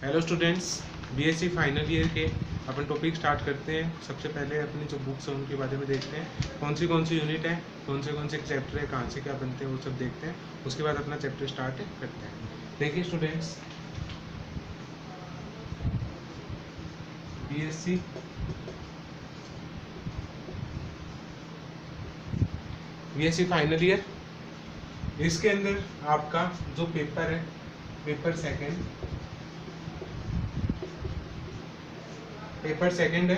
Hello students, BSc final year के अपन topic start करते हैं। सबसे पहले अपनी जो बुक्स हैं उनके बारे में देखते हैं, कौन सी यूनिट है, कौन से चैप्टर है, कहाँ से क्या बनते हैं, वो सब देखते हैं। उसके बाद अपना चैप्टर स्टार्ट करते हैं। देखिए स्टूडेंट्स, बीएससी फाइनल ईयर, इसके अंदर आपका जो पेपर है, पेपर सेकंड है।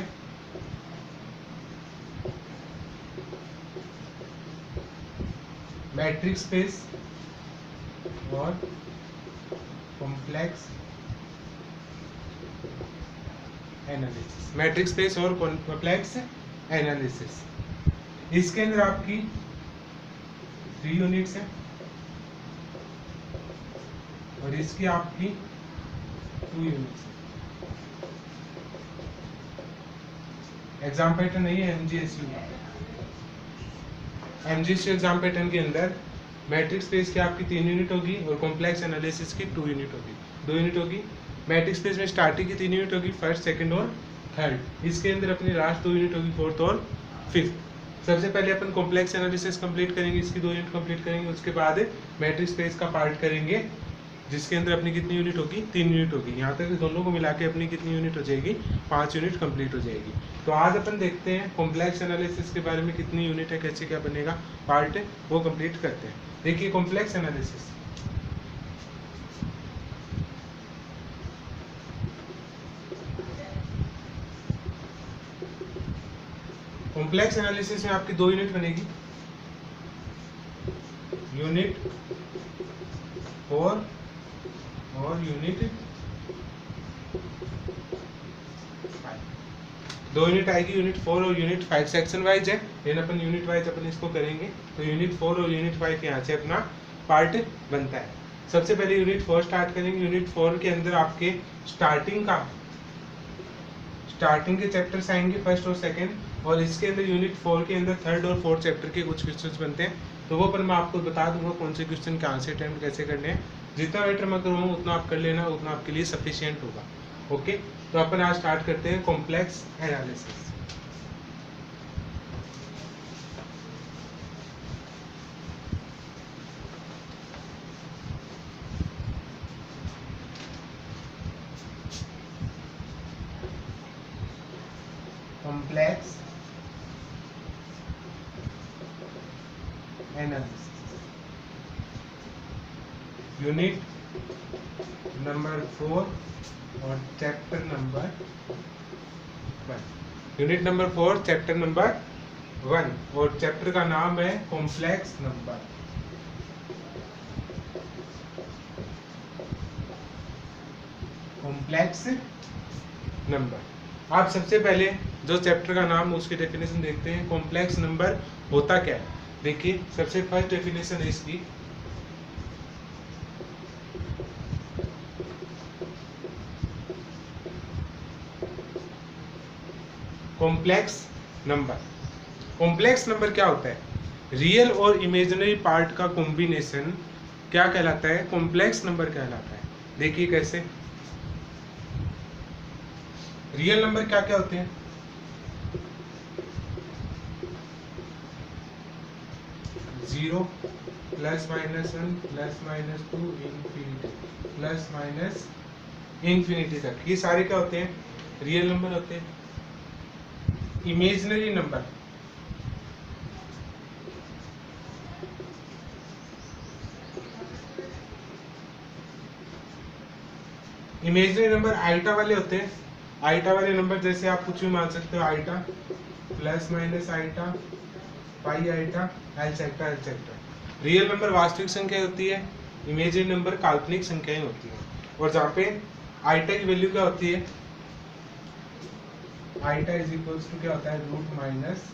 मैट्रिक्स स्पेस और कॉम्प्लेक्स एनालिसिस, मैट्रिक्स स्पेस और कॉम्प्लेक्स एनालिसिस। इसके अंदर आपकी 3 यूनिट्स हैं और इसकी आपकी 2 यूनिट्स हैं। एग्जाम पैटर्न नहीं है एमजीएसयू एग्जाम पैटर्न के अंदर मैट्रिक्स स्पेस की आपकी 3 यूनिट होगी और कॉम्प्लेक्स एनालिसिस की 2 यूनिट होगी। 2 यूनिट होगी। मैट्रिक्स स्पेस में स्टार्टिंग की 3 यूनिट होगी, फर्स्ट, सेकंड और थर्ड। इसके अंदर अपनी लास्ट 2 यूनिट होगी, फोर्थ और फिफ्थ। सबसे पहले अपन कॉम्प्लेक्स एनालिसिस कंप्लीट करेंगे, इसकी 2 यूनिट कंप्लीट करेंगे। उसके बाद मैट्रिक्स स्पेस का पार्ट करेंगे, जिसके अंदर अपनी कितनी यूनिट होगी, 3 यूनिट होगी। यहाँ तक दोनों को मिला के अपनी कितनी यूनिट हो जाएगी, 5 यूनिट कंप्लीट हो जाएगी। तो आज अपन देखते हैं कॉम्प्लेक्स एनालिसिस के बारे में, कितनी यूनिट है, कैसे क्या बनेगा, पार्ट वो कंप्लीट करते हैं। देखिए कॉम्प्लेक्स एनालिसिस, कॉम्प्लेक्स एनालिसिस में आपकी 2 यूनिट बनेगी, यूनिट 4 और यूनिट 5। 2 यूनिट आएगी, यूनिट 4 और यूनिट 5। सेक्शन वाइज है, लेकिन अपन यूनिट वाइज अपन इसको करेंगे। तो यूनिट 4 और यूनिट 5 यहाँ से अपना पार्ट बनता है। सबसे पहले यूनिट 4 स्टार्ट करेंगे। यूनिट 4 के अंदर आपके स्टार्टिंग के चैप्टर्स आएंगे, फर्स्ट और सेकंड, और इसके अंदर यूनिट 4 के अंदर थर्ड और फोर्थ चैप्टर के कुछ क्वेश्चंस बनते हैं। तो वो पर मैं आपको बता दूंगा कौन से क्वेश्चन कहाँ से अटेम्प्ट कैसे करने हैं। जितना बेटर मैं करूँगा उतना आप कर लेना, उतना आपके लिए सफिशिएंट होगा। ओके, तो अपन आज स्टार्ट करते हैं complex analysis. Complex analysis, unit number 4 और chapter number 1। Unit number 4 chapter number 1 और चैप्टर का नाम है कॉम्प्लेक्स नंबर। Complex number. आप सबसे पहले जो चैप्टर का नाम, उसकी डेफिनेशन देखते हैं। कॉम्प्लेक्स नंबर होता क्या है, देखिए सबसे फर्स्ट डेफिनेशन है इसकी। कॉम्प्लेक्स नंबर क्या होता है? रियल और इमेजिनरी पार्ट का कॉम्बिनेशन क्या कहलाता है? कॉम्प्लेक्स नंबर कहलाता है। देखिए कैसे। रियल नंबर क्या क्या होते हैं? 0 plus minus 1 plus minus 2 infinity plus minus infinity तक, ये सारे क्या होते हैं? रियल नंबर होते हैं। Imaginary number, imaginary number iota वाले होते हैं। आइटा वाले नंबर जैसे आप कुछ भी मान सकते हो, iota plus minus iota, pi iota, etcetera etcetera. Real number वास्तविक संख्या होती है, इमेजिनरी नंबर काल्पनिक संख्याएं होती हैं। और जहाँ पे आइटा की वैल्यू क्या होती है? आइटा इज इक्वल्स टू क्या होता है? Root minus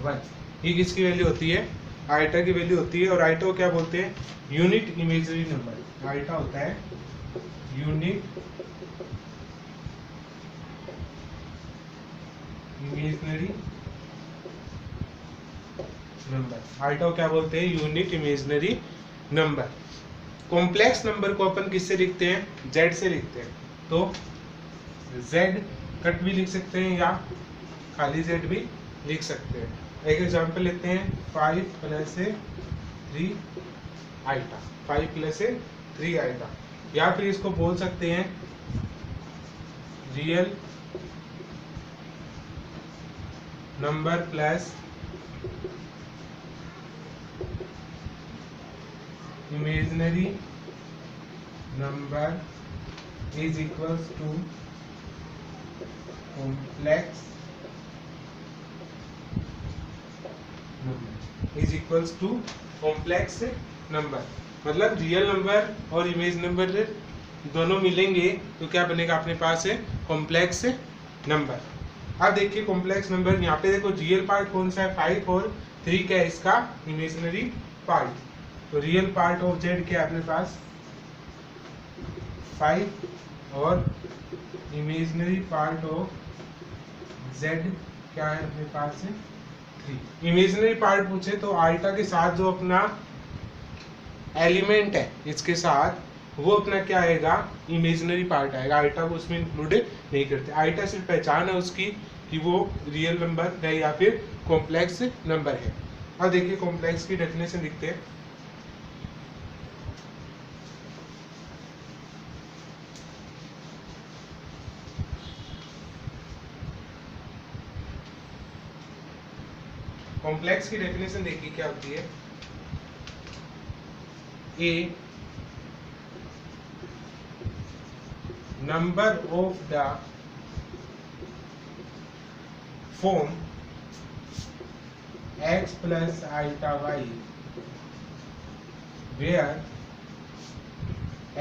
1। ये किसकी वैल्यू होती है? आइटा की वैल्यू होती है। और आइटा को क्या बोलते हैं? Unit imaginary number. आइटा होता है यूनिट इमेजिनरी नंबर। आइटा को क्या बोलते हैं? Unit imaginary number. Complex number को अपन किससे लिखते हैं? जेड से लिखते हैं। तो z कट भी लिख सकते हैं या खाली z भी लिख सकते हैं। एक एग्जांपल लेते हैं 5 + 3 आइटा, 5 + 3 आइटा, या फिर इसको बोल सकते हैं real number plus imaginary number is equals to complex number is equals to complex number. मतलब रियल नंबर और इमेज नंबर दोनों मिलेंगे तो क्या बनेगा अपने पास है कॉम्प्लेक्स नंबर। अब देखिए कॉम्प्लेक्स नंबर, यहाँ पे देखो रियल पार्ट कौन सा है 5 और 3 क्या है इसका इमेजिनरी पार्ट। तो रियल पार्ट ऑफ z क्या है अपने पास 5 और इमेजिनरी पार्ट ऑफ z क्या है अपने पास है 3। इमेजिनरी पार्ट पूछे तो आल्टा के साथ जो अपना एलिमेंट है इसके साथ वो अपना क्या आएगा इमेजिनरी पार्ट आएगा, आल्टा को उसमें इंक्लूड नहीं करते। आल्टा सिर्फ पहचान है उसकी कि वो रियल नंबर है या फिर कॉम्प्लेक्स नंबर है। अब देखिए कॉम्प्लेक्स की डेफिनेशन लिखते हैं। कॉम्प्लेक्स की डेफिनेशन देखिए क्या होती है। ए number of the form x plus iota y where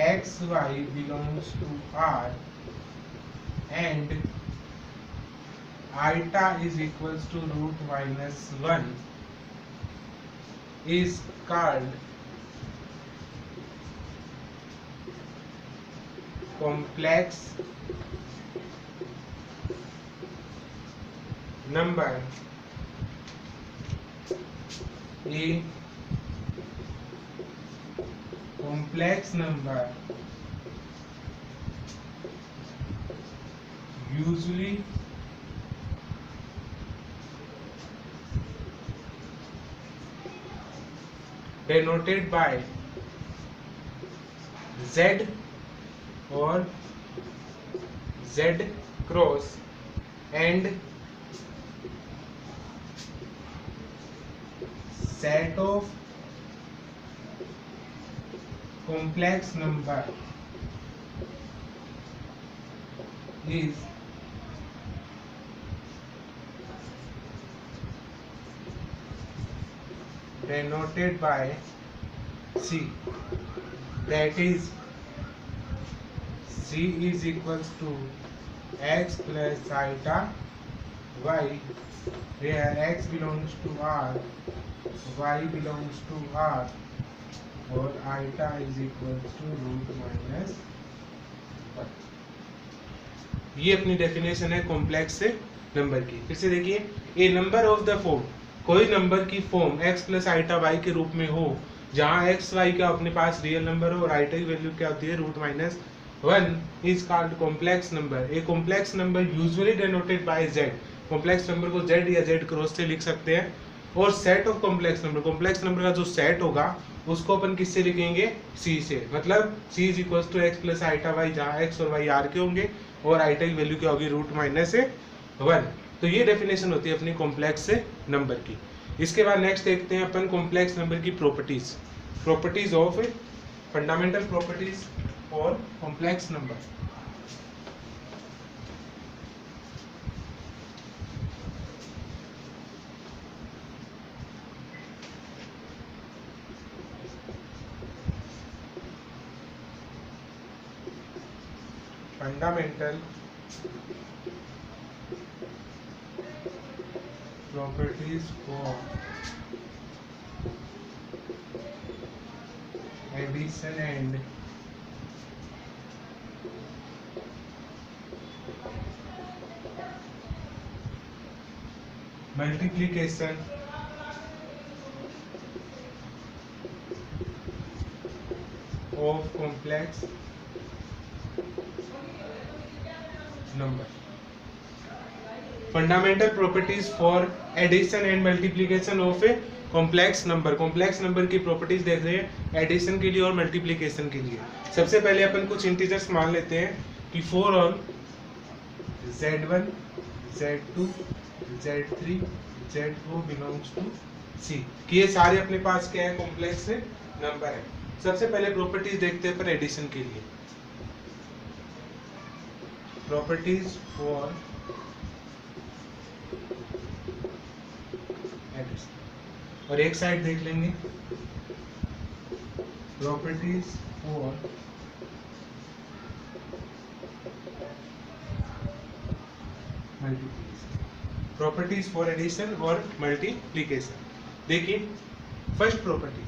x y belongs to R and iota is equals to √-1 is called complex number। A complex number usually denoted by z और z cross and set of complex number is denoted by C, that is C is equals to x plus iota y where x belongs to R, y belongs to R और iota is equals to √-1। ये अपनी definition है complex number की। फिर से देखिए a number of the form, कोई number की form x plus iota y के रूप में हो जहाँ x y का अपने पास रियल नंबर हो और आइटा की वैल्यू क्या होती है √-1 is called complex number. A complex number usually denoted by z, complex number को z या z क्रॉस से लिख सकते हैं। और set of complex number, complex number का जो सेट होगा उसको अपन किससे लिखेंगे c से, मतलब c is equals to x plus iota y जहाँ x और y r के होंगे और आइटा की वैल्यू क्या होगी √-1। तो ये डेफिनेशन होती है अपनी कॉम्प्लेक्स नंबर की। इसके बाद नेक्स्ट देखते हैं अपन कॉम्प्लेक्स नंबर की properties, properties of fundamental properties और complex number. Fundamental properties for addition and multiplication of complex number. Fundamental properties for addition and multiplication of a complex number. Complex number की properties देख रहे हैं addition के लिए और multiplication के लिए। सबसे पहले अपन कुछ इंटीजर्स मान लेते हैं कि for all z1 z2 z3 z4 belongs to C, कि ये सारे अपने पास क्या है, कॉम्प्लेक्स नंबर है। सबसे पहले प्रॉपर्टीज देखते हैं पर एडिशन के लिए। प्रॉपर्टीज फॉर एडिशन, और एक साइड देख लेंगे properties for multiplication. Properties for addition और मल्टीप्लिकेशन। देखिए first property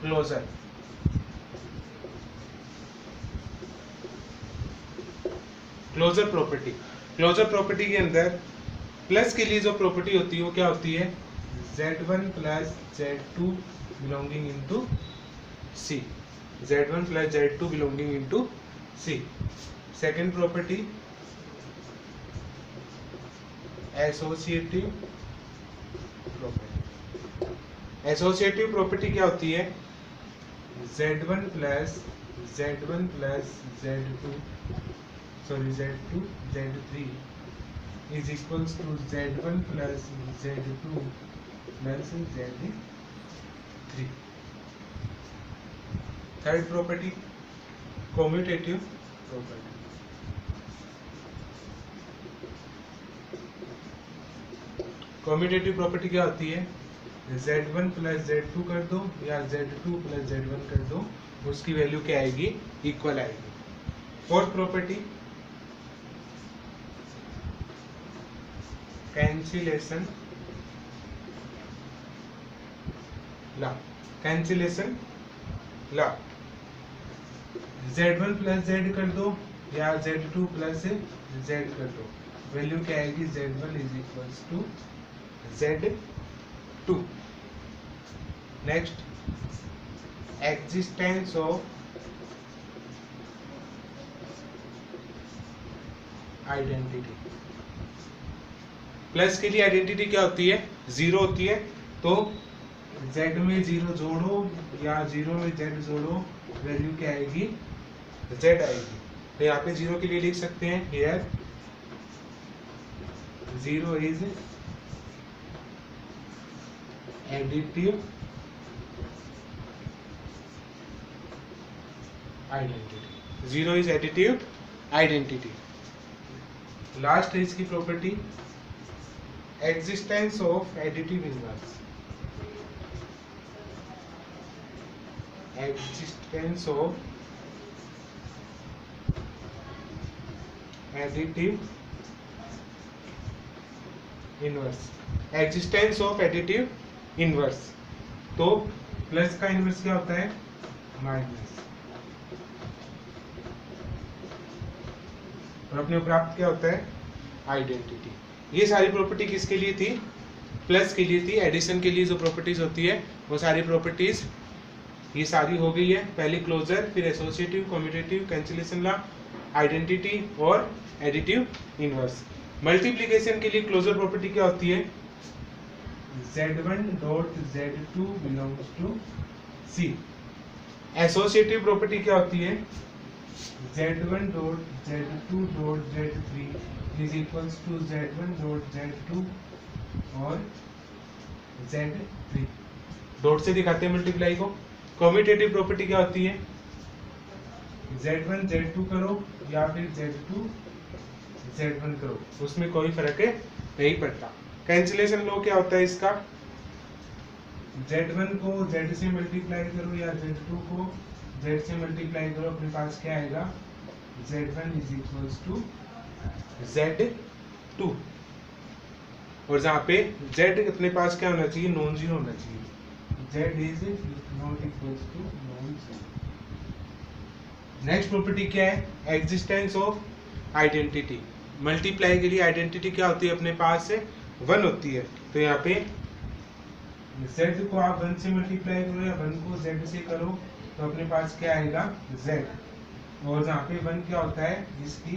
closure. Closure property, closure property के अंदर प्लस के लिए जो प्रॉपर्टी होती है वो क्या होती है, z1 plus z2 belonging into c, z1 plus z2 belonging into c। Second property associative property. Associative property क्या होती है, z1 plus z1 plus z2 z3 is equals to z1 plus z2 plus z3। Third property commutative property. Commutative property क्या होती है, z1 plus z2 कर दो या z2 plus z1 कर दो, उसकी वैल्यू क्या आएगी, इक्वल आएगी। Fourth property cancellation law. Cancellation law, z1 plus z कर दो या z2 प्लस z कर दो, वैल्यू क्या आएगी, z1 is equals to z2। Next existence of identity. Plus के लिए आइडेंटिटी क्या होती है, जीरो होती है, तो z में जीरो जोड़ो या जीरो में z जोड़ो, वैल्यू क्या आएगी, z आएगी। तो यहाँ पे जीरो के लिए लिख सकते हैं here zero is additive identity. Zero is additive identity. Last है इसकी property existence of additive inverse. Existence of additive inverse. Existence of additive inverse, तो प्लस का इनवर्स क्या होता है, माइनस, और अपने प्राप्त क्या होता है, आइडेंटिटी। ये सारी प्रॉपर्टी किसके लिए थी, प्लस के लिए थी। एडिशन के लिए जो प्रॉपर्टीज होती है वो सारी प्रॉपर्टीज ये सारी हो गई है। पहले क्लोजर, फिर associative, commutative, cancellation law, identity और एडिटिव इनवर्स। मल्टीप्लिकेशन के लिए क्लोजर प्रॉपर्टी क्या होती है, z1 dot z2 belongs to c। Associative property क्या होती है, z1 dot z2 dot z3 is equals to z1 dot z2 और z3। डॉट से दिखाते हैं मल्टीप्लाई को। कम्यूटेटिव प्रॉपर्टी क्या होती है, z1 z2 करो या फिर z2 z1 करो, उसमें कोई फर्क नहीं पड़ता। कैंसिलेशन लॉ क्या होता है इसका, z1 को z से मल्टीप्लाई करो या z2 को z से मल्टीप्लाई करो, अपने पास क्या आएगा, z1 is equals to z2। और जहाँ पे z अपने पास क्या होना चाहिए, नॉन जीरो होना चाहिए, z is not equals to non zero. Next property क्या है, एग्जिस्टेंस ऑफ आइडेंटिटी। मल्टीप्लाई के लिए आइडेंटिटी क्या होती है, अपने पास 1 होती है, तो यहाँ पे z को आप 1 से मल्टीप्लाई करो या 1 को z से करो, तो अपने पास क्या आएगा, z। और जहाँ पे 1 क्या होता है, इसकी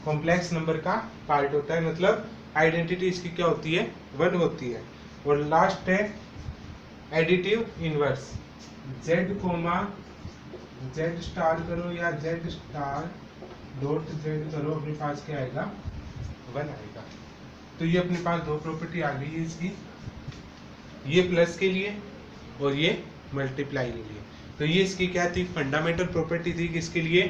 कॉम्प्लेक्स नंबर का पार्ट होता है, मतलब आइडेंटिटी इसकी क्या होती है, 1 होती है। और लास्ट है additive inverse, z comma z star करो या z स्टार डॉट z करो, अपने पास क्या आएगा, 1 आएगा। तो ये अपने पास दो प्रॉपर्टी आ गई है इसकी, ये प्लस के लिए और ये मल्टीप्लाई के लिए। तो ये इसकी क्या थी, फंडामेंटल प्रॉपर्टी थी, किसके लिए,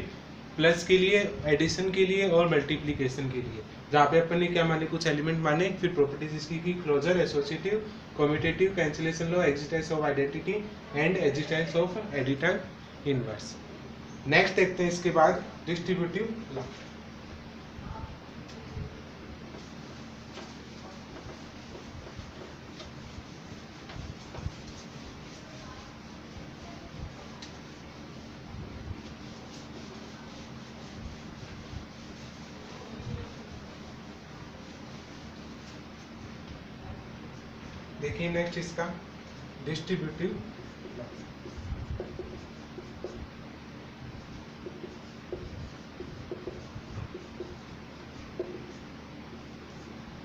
प्लस के लिए, एडिशन के लिए और मल्टीप्लिकेशन के लिए। जहाँ पे अपन ने क्या माने, कुछ एलिमेंट माने, फिर प्रॉपर्टीज इसकी की closure, associative, commutative, cancellation law, existence of identity and existence of editor inverse. Next देखते हैं इसके बाद डिस्ट्रीब्यूटिव लॉ। देखिए नेक्स्ट इसका डिस्ट्रीब्यूटिव लॉ।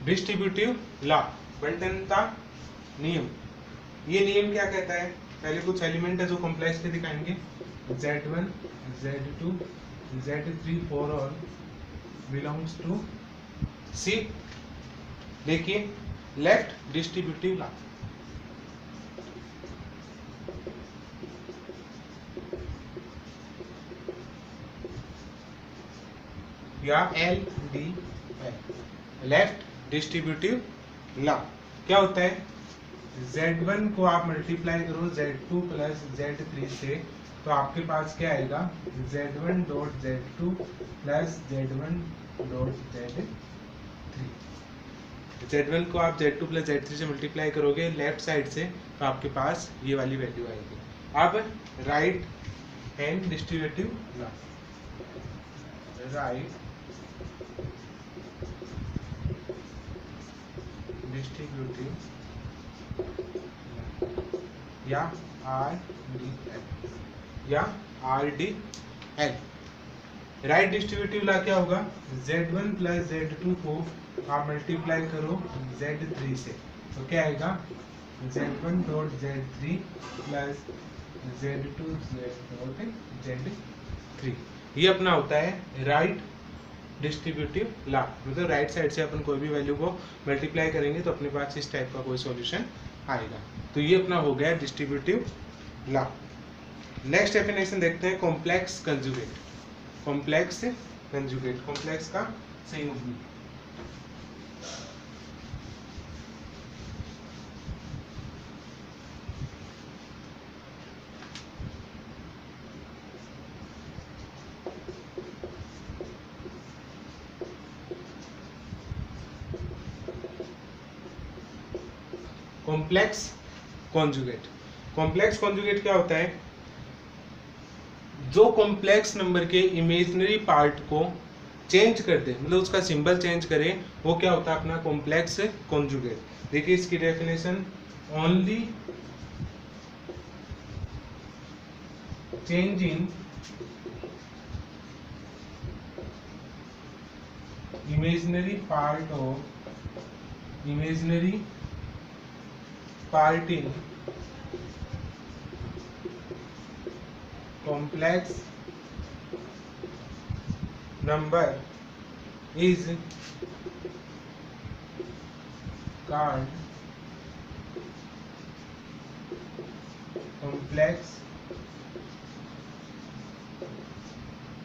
डिस्ट्रीब्यूटिव लॉ, बंटनता नियम। ये नियम क्या कहता है, पहले कुछ एलिमेंट है जो कॉम्प्लेक्स के दिखाएंगे, z1 z2 z3 for all belongs to C। देखिए लेफ्ट डिस्ट्रीब्यूटिव लॉ, या LDL, लेफ्ट डिस्ट्रीब्यूटिव लॉ क्या होता है, z1 को आप मल्टीप्लाई करो z2 प्लस z3 से, तो आपके पास क्या आएगा, z1 dot z2 plus z1 dot z3। z1 को आप z2 प्लस z3 से मल्टीप्लाई करोगे लेफ्ट साइड से, तो आपके पास ये वाली वैल्यू आएगी। अब right hand distributive law, right distributive या RDL, या RDL। राइट डिस्ट्रीब्यूटिव लॉ क्या होगा, z1 प्लस z2 को आप मल्टीप्लाई करो z3 से, तो क्या आएगा, z1 dot z3 plus z2 dot z3। ये अपना होता है राइट डिस्ट्रीब्यूटिव लॉ, मतलब राइट साइड से अपन कोई भी वैल्यू को मल्टीप्लाई करेंगे तो अपने पास इस टाइप का कोई सॉल्यूशन आएगा। तो ये अपना हो गया डिस्ट्रीब्यूटिव लॉ। नेक्स्ट डेफिनेशन देखते हैं, complex conjugate. Complex conjugate, complex का संयुग्मी। कॉम्प्लेक्स कॉन्जुगेट, कॉम्प्लेक्स कॉन्जुगेट क्या होता है, जो कॉम्प्लेक्स नंबर के इमेजिनरी पार्ट को चेंज कर दे, मतलब उसका सिंबल चेंज करे, वो क्या होता है अपना कॉम्प्लेक्स कॉन्जुगेट। देखिए इसकी definition, only change in imaginary part in complex number is called complex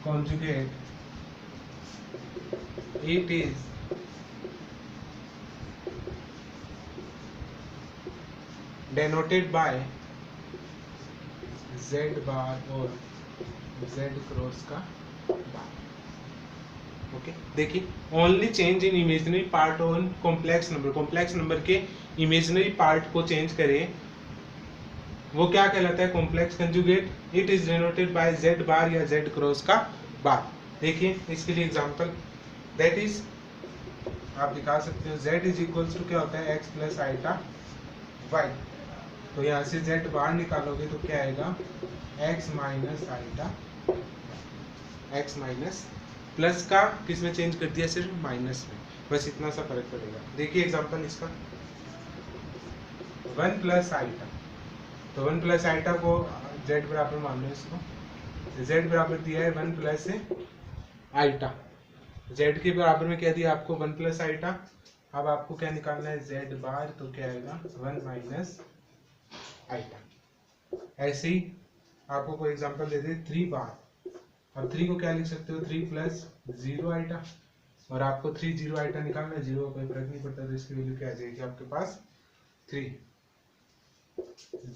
conjugate. It is denoted by z bar और z क्रॉस का बार। ओके, देखिए only change in imaginary part on complex number, complex number के imaginary part को change करें, वो क्या कहलाता है complex conjugate. It is denoted by z बार या z क्रॉस का बार। देखिए इसके लिए एग्जांपल, दैट इज आप दिखा सकते हो z इज इक्वल्स टू क्या होता है x प्लस आइटा y। तो यहाँ से z बाहर निकालोगे तो क्या आएगा x minus iota x minus plus का किस में चेंज कर दिया, सिर्फ माइनस में, बस इतना सा फर्क पड़ेगा। देखिए एग्जांपल इसका, 1 प्लस आइटा, तो 1 प्लस आइटा को z बराबर मान लो इसको, z बराबर दिया है 1 प्लस आइटा, z के बराबर में क्या दिया आपको 1 प्लस आइटा। अब आपको क्या निकालना है z बार, तो क्या आएगा 1 माइनस आइटा। ऐसे ही आपको कोई एग्जांपल दे दे 3 बार, अब 3 को क्या लिख सकते हो 3 प्लस 0 आइटा, और आपको 3 0 आइटा निकालना है, 0 का कोई फर्क नहीं पड़ता, तो इसकी वैल्यू क्या आ जाएगी आपके पास 3।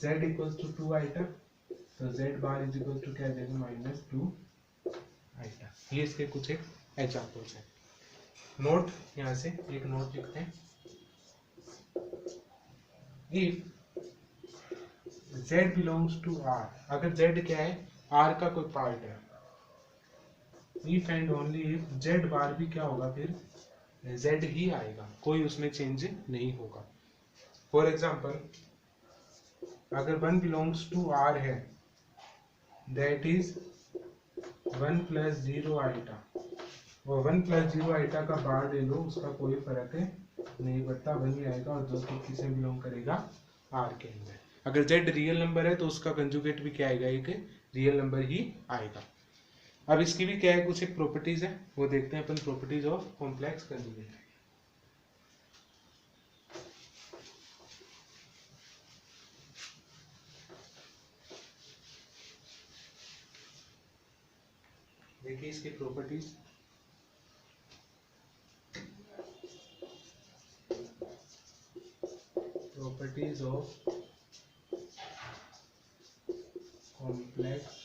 z इक्वल्स टू 2 आइटा, तो z bar is equal to क्या आ जाएगा माइनस 2 आइटा। ये इसके कुछ एक एग्जांपल्स हैं। नोट, यहाँ से एक नोट लिखते हैं, if z belongs to r, अगर z क्या है r का कोई पार्ट है, if and only if z बार भी क्या होगा फिर z ही आएगा, कोई उसमें चेंज नहीं होगा। फॉर एग्जाम्पल अगर 1 बिलोंग्स टू r है, दैट इज 1 प्लस 0 आइटा, और 1 प्लस 0 आइटा का बार ले लो, उसका कोई फर्क नहीं पड़ता, 1 ही आएगा, और दोस्तों किसे बिलोंग करेगा r के अंदर। अगर z रियल नंबर है तो उसका कंजुगेट भी क्या आएगा, एक रियल नंबर ही आएगा। अब इसकी भी क्या है कुछ एक प्रॉपर्टीज है, वो देखते हैं अपन, प्रॉपर्टीज ऑफ कॉम्प्लेक्स कंजुगेट। देखिए इसकी properties, properties of complex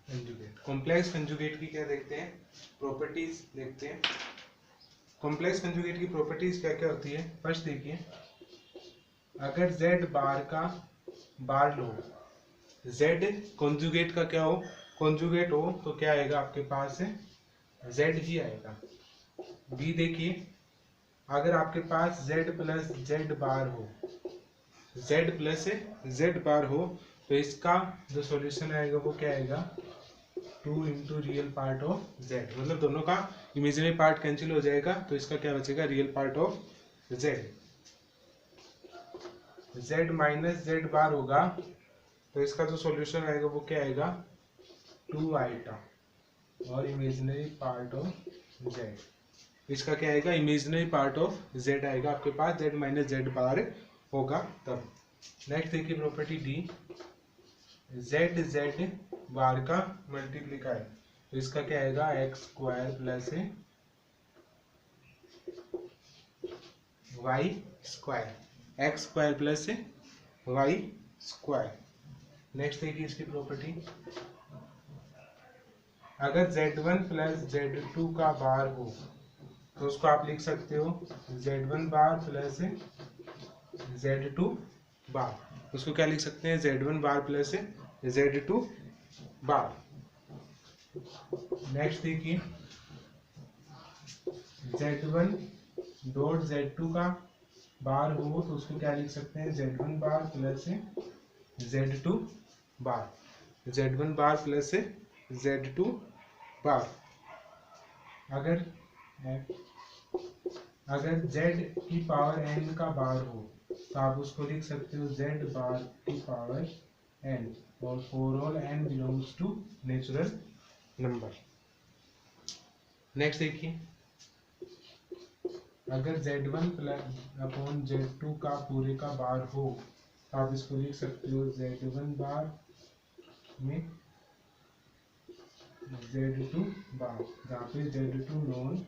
conjugate. Complex conjugate की क्या देखते हैं, प्रॉपर्टीज देखते हैं। कॉम्प्लेक्स कंजुगेट की प्रॉपर्टीज क्या क्या होती है, फर्स्ट देखिए, अगर z बार का बार लो, z कॉन्जुगेट का क्या हो, कॉन्जुगेट हो, तो क्या आएगा आपके पास z ही आएगा। बी देखिए, अगर आपके पास z प्लस z बार हो, z प्लस z बार हो, तो इसका जो सॉल्यूशन आएगा वो क्या आएगा 2 into real part of z, मतलब दोनों का इमेजिनरी पार्ट कैंसिल हो जाएगा, तो इसका क्या बचेगा real part of z। z minus z बार होगा, तो इसका जो सॉल्यूशन आएगा वो क्या आएगा 2 आइटा, और इमेजिनरी पार्ट ऑफ z, इसका क्या आएगा इमेजिनरी पार्ट ऑफ z आएगा आपके पास, z माइनस z बार होगा तब। नेक्स्ट देखिए प्रॉपर्टी डी, z बार का मल्टीप्लीकाई, तो इसका क्या आएगा x square plus y square, x square plus y square. Next देखिए इसकी प्रॉपर्टी, अगर z1 प्लस z2 का बार हो, तो उसको आप लिख सकते हो z1 बार प्लस z2 बार, उसको क्या लिख सकते हैं z1 बार प्लस z2 बार। नेक्स्ट देखिए, z1 डॉट z2 का बार हो, तो उसको क्या लिख सकते हैं z1 बार प्लस z2 बार, z1 बार प्लस z2 बार। अगर z की पावर n का बार हो, तो आप उसको लिख सकते हो z बार की पावर n, और for all n belongs to natural number. Next देखिए, अगर z1 प्लस अपॉन z2 का पूरे का बार हो, तो आप इसको लिख सकते हो z1 बार में z2 बार, जहाँ पे z2 non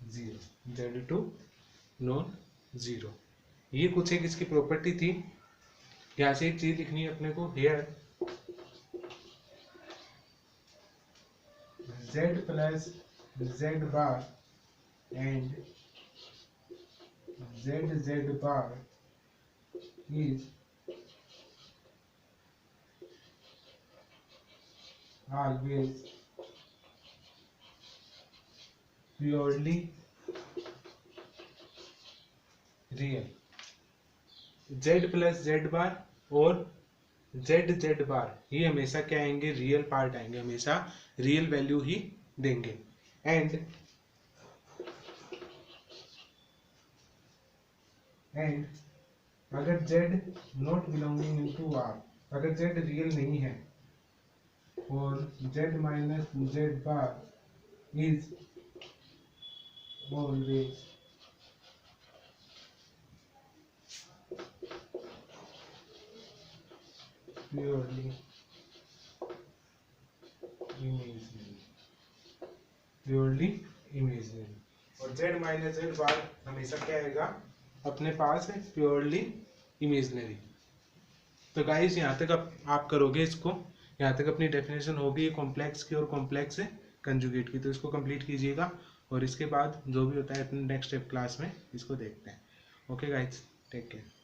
zero, z2 non zero. ये कुछ एक इसकी प्रॉपर्टी थी। यहाँ से एक चीज लिखनी है अपने को, here z plus z bar and z bar is always purely real। z plus z bar और जेड जेड बार ये हमेशा क्या आएंगे, रियल पार्ट आएंगे, हमेशा रियल वैल्यू ही देंगे। एंड अगर z not belonging into r, अगर z रियल नहीं है और z minus z bar is always purely imaginary, purely imaginary, और z माइनस z बार हमेशा क्या आएगा अपने पास है, प्योरली इमेजिनरी। तो गाइस यहाँ तक आप करोगे इसको, यहाँ तक अपनी डेफिनेशन होगी कॉम्प्लेक्स की और कॉम्प्लेक्स कंजुगेट की, तो इसको कंप्लीट कीजिएगा और इसके बाद जो भी होता है अपने नेक्स्ट स्टेप क्लास में इसको देखते हैं। Okay guys, take care.